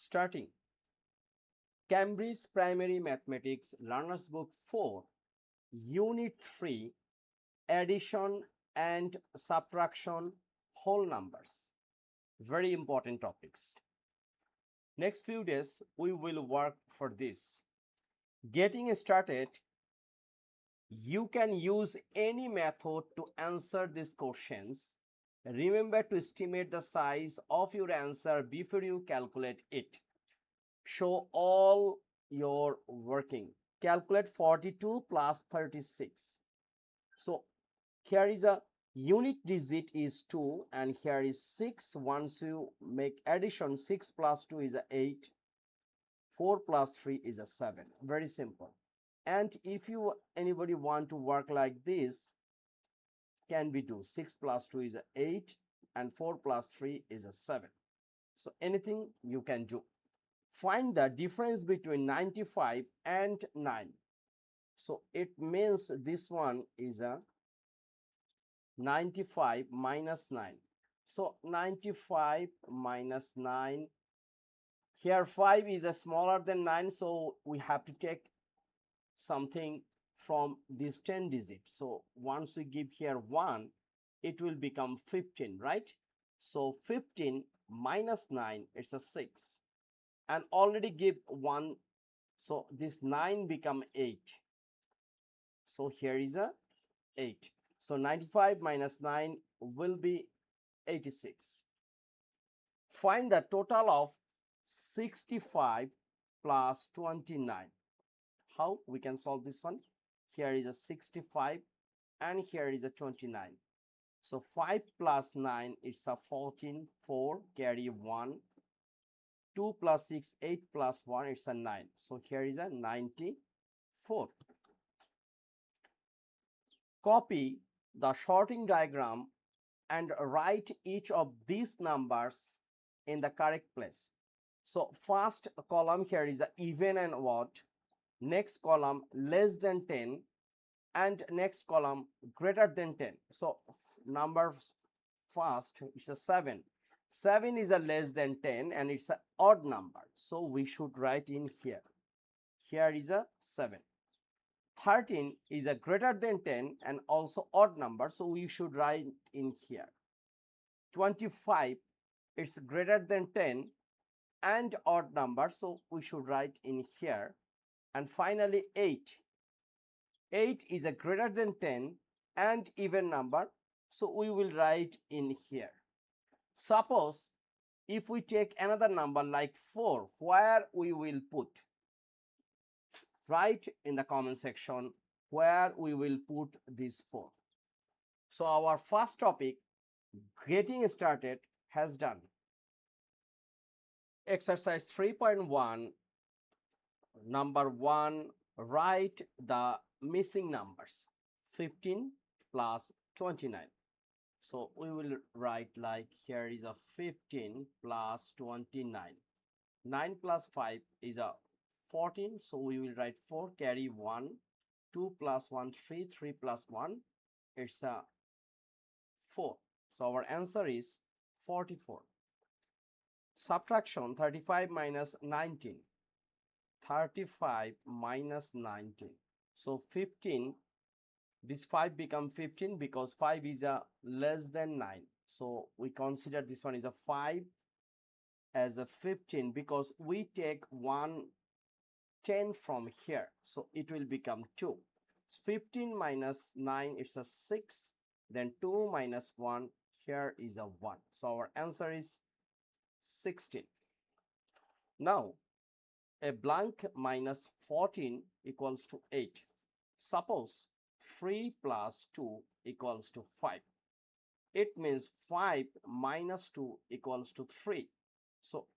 Starting Cambridge Primary Mathematics Learners Book 4, Unit 3, Addition and Subtraction, Whole Numbers. Very important topics. Next few days we will work for this. Getting started, you can use any method to answer these questions. Remember to estimate the size of your answer before you calculate it. Show all your working. Calculate 42 plus 36. So here is a unit digit is 2 and here is 6. Once you make addition, 6 plus 2 is a 8. 4 plus 3 is a 7. Very simple. And if you anybody want to work like this, can be do 6 plus 2 is a 8 and 4 plus 3 is a 7. So anything you can do. Find the difference between 95 and 9. So it means this one is a 95 minus 9. So 95 minus 9. Here 5 is a smaller than 9. So we have to take something from this 10 digit. So once we give here 1, it will become 15, right? So 15 minus 9, it's a 6. And already give 1, so this 9 become 8. So here is a 8. So 95 minus 9 will be 86. Find the total of 65 plus 29. How we can solve this one? Here is a 65 and here is a 29. So 5 plus 9 is a 14, 4, carry 1. 2 plus 6, 8 plus 1, it's a 9. So here is a 94. Copy the sorting diagram and write each of these numbers in the correct place. So first column here is a even and odd. Next column less than 10 and next column greater than 10. So number first is a 7. 7 is a less than 10 and it's an odd number. So we should write in here. Here is a 7. 13 is a greater than 10 and also odd number. So we should write in here. 25 it's greater than 10 and odd number. So we should write in here. And finally 8. 8 is a greater than 10 and even number. So we will write in here. Suppose if we take another number like 4, where we will put? Write in the comment section where we will put this 4. So our first topic, getting started, has done. Exercise 3.1, number 1, write the missing numbers. 15 plus 29. So we will write like here is a 15 plus 29. 9 plus 5 is a 14. So we will write 4, carry 1. 2 plus 1, 3. 3 plus 1, it's a 4. So our answer is 44. Subtraction 35 minus 19. 35 minus 19. So 15. This 5 become 15 because 5 is a less than 9. So we consider this one is a 5 as a 15 because we take 1 10 from here. So it will become 2. 15 minus 9 it's a 6. Then 2 minus 1 here is a 1. So our answer is 16. Now a blank minus 14 equals to 8. Suppose 3 plus 2 equals to 5. It means 5 minus 2 equals to 3. So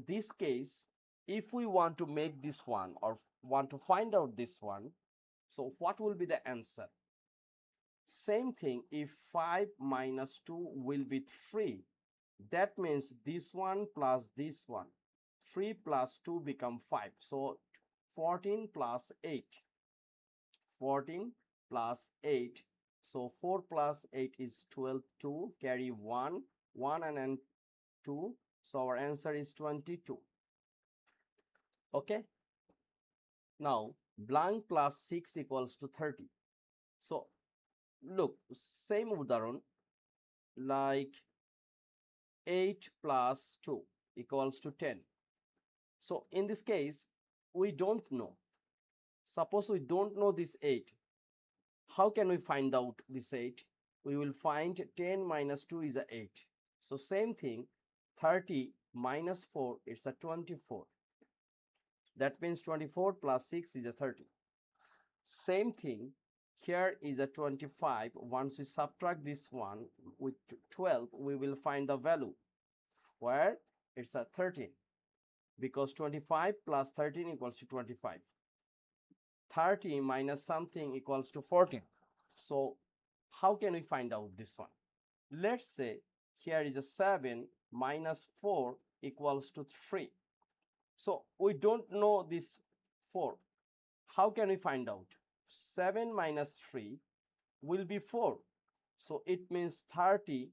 this case, if we want to make this one or want to find out this one, so what will be the answer? Same thing, if 5 minus 2 will be 3, that means this one plus this one. 3 plus 2 become 5. So 14 plus 8. 14 plus 8. So 4 plus 8 is 12. 2 carry 1. 1 and 2. So our answer is 22. Okay, now blank plus 6 equals to 30. So look, same udaharon, like 8 plus 2 equals to 10. So in this case, we don't know. Suppose we don't know this 8. How can we find out this 8? We will find 10 minus 2 is a 8. So same thing, 30 minus 4 is a 24. That means 24 plus 6 is a 30. Same thing, here is a 25. Once we subtract this one with 12, we will find the value where it's a 13, because 25 plus 13 equals to 25. 30 minus something equals to 14. So how can we find out this one? Let's say here is a 7 minus 4 equals to 3. So we don't know this 4. How can we find out? 7 minus 3 will be 4. So it means 30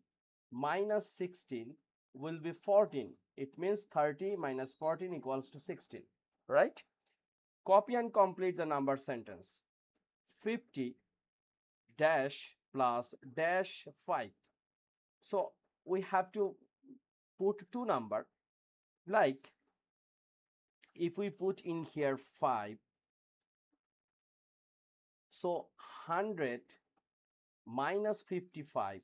minus 16 will be 14. It means 30 minus 14 equals to 16. Right? Copy and complete the number sentence. 50 dash plus dash 5. So we have to put two number. Like if we put in here 5, so 100 minus 55,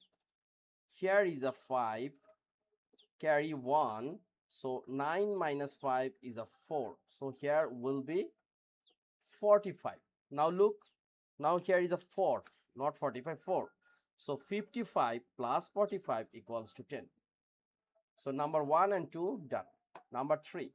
here is a 5, carry 1, so 9 minus 5 is a 4, so here will be 45. Now look, now here is a 4, not 45, 4. So 55 plus 45 equals to 10. So number 1 and 2 done. Number 3.